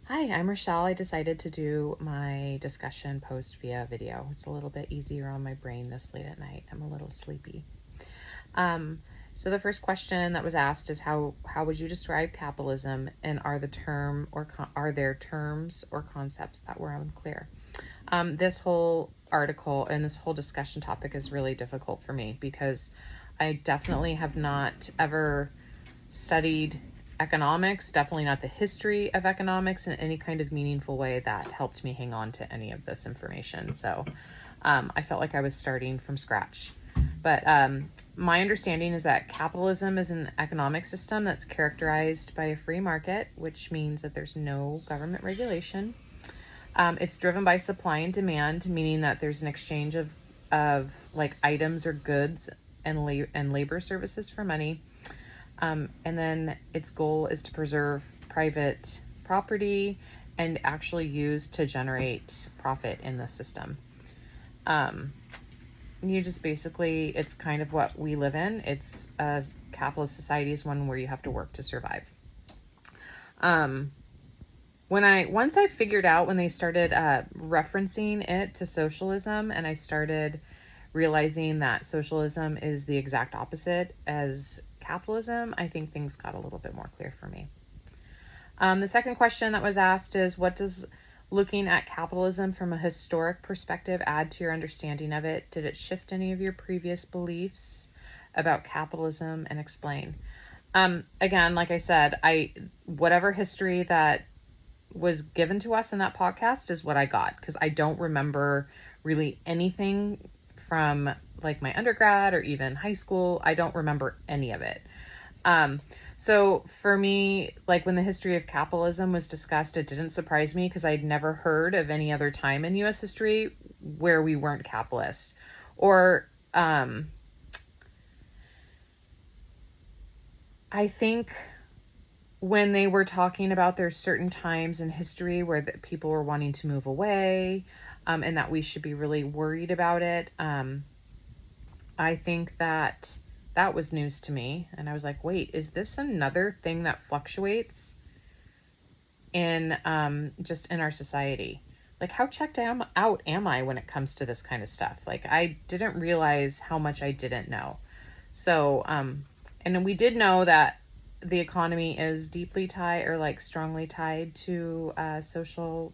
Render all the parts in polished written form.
Hi, I'm Rochelle. I decided to do my discussion post via video. It's a little bit easier on my brain this late at night. I'm a little sleepy. Um, so the first question that was asked is how would you describe capitalism, and are there terms or concepts that were unclear? This whole article and this whole discussion topic is really difficult for me because I definitely have not ever studied economics, definitely not the history of economics in any kind of meaningful way that helped me hang on to any of this information. So I felt like I was starting from scratch. But my understanding is that capitalism is an economic system that's characterized by a free market, which means that there's no government regulation. It's driven by supply and demand, meaning that there's an exchange of like items or goods and labor services for money. And then its goal is to preserve private property and actually use to generate profit in the system. You just basically, it's kind of what we live in. It's a capitalist society is one where you have to work to survive. Once I figured out when they started referencing it to socialism, and I started realizing that socialism is the exact opposite as capitalism, I think things got a little bit more clear for me. The second question that was asked is, what does looking at capitalism from a historic perspective add to your understanding of it? Did it shift any of your previous beliefs about capitalism? And explain. Again, like I said, whatever history that was given to us in that podcast is what I got, because I don't remember really anything from like my undergrad or even high school. I don't remember any of it. So for me, like when the history of capitalism was discussed, it didn't surprise me because I'd never heard of any other time in US history where we weren't capitalist. Or I think when they were talking about there's certain times in history where people were wanting to move away, and that we should be really worried about it. I think that that was news to me. And I was like, wait, is this another thing that fluctuates in just in our society? Like, how out am I when it comes to this kind of stuff? Like, I didn't realize how much I didn't know. So, and then we did know that the economy is deeply tied, or like strongly tied to social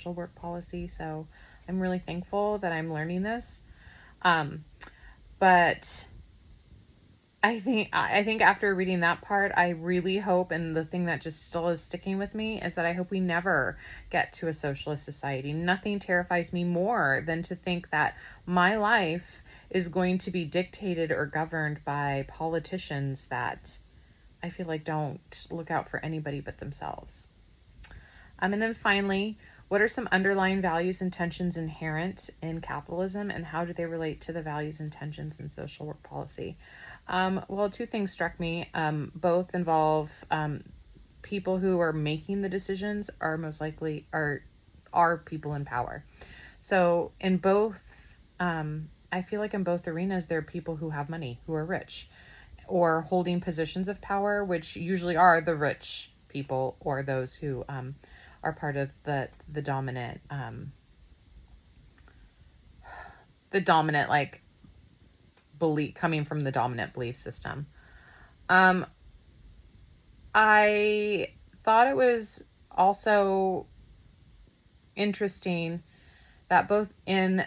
work policy. So I'm really thankful that I'm learning this. But I think after reading that part, I really hope, and the thing that just still is sticking with me is that I hope we never get to a socialist society. Nothing terrifies me more than to think that my life is going to be dictated or governed by politicians that I feel like don't look out for anybody but themselves. And then finally, what are some underlying values and tensions inherent in capitalism, and how do they relate to the values and tensions in social work policy? Well, two things struck me. Both involve people who are making the decisions are most likely are people in power. So in both, I feel like in both arenas, there are people who have money, who are rich, or holding positions of power, which usually are the rich people or those who are part of the dominant like belief, coming from the dominant belief system. I thought it was also interesting that both in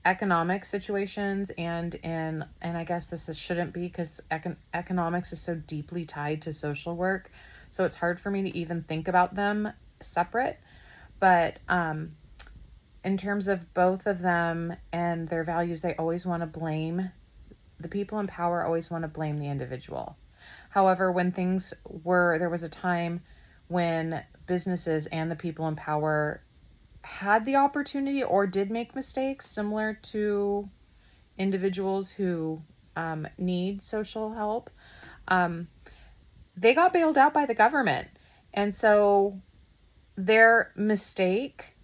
economic situations and I guess shouldn't be, because economics is so deeply tied to social work, so it's hard for me to even think about them separate. But in terms of both of them and their values, they always want to blame the people in power, always want to blame the individual. However, there was a time when businesses and the people in power had the opportunity or did make mistakes similar to individuals who need social help. They got bailed out by the government. And so their mistake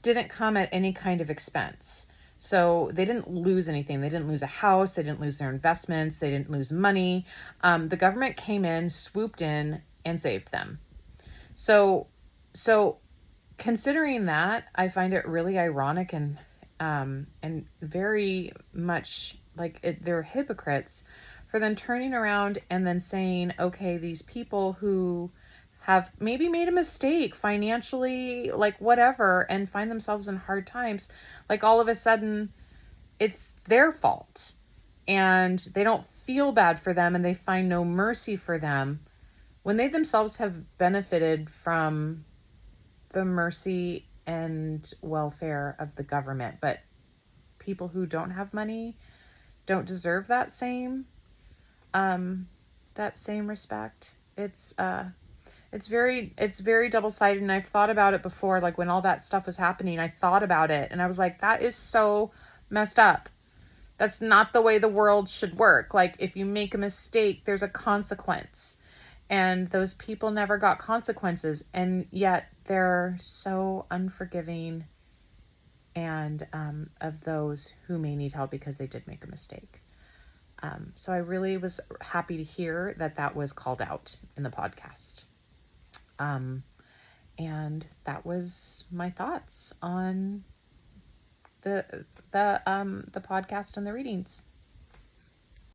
didn't come at any kind of expense. So they didn't lose anything. They didn't lose a house. They didn't lose their investments. They didn't lose money. The government came in, swooped in, and saved them. So So considering that, I find it really ironic and very much like they're hypocrites for then turning around and then saying, okay, these people who have maybe made a mistake financially, like whatever, and find themselves in hard times, like all of a sudden it's their fault and they don't feel bad for them and they find no mercy for them when they themselves have benefited from the mercy and welfare of the government. But people who don't have money don't deserve that same respect. It's very double-sided, and I've thought about it before. Like when all that stuff was happening, I thought about it and I was like, that is so messed up. That's not the way the world should work. Like if you make a mistake, there's a consequence. And those people never got consequences, and yet they're so unforgiving and of those who may need help because they did make a mistake. So I really was happy to hear that that was called out in the podcast. And that was my thoughts on the podcast and the readings.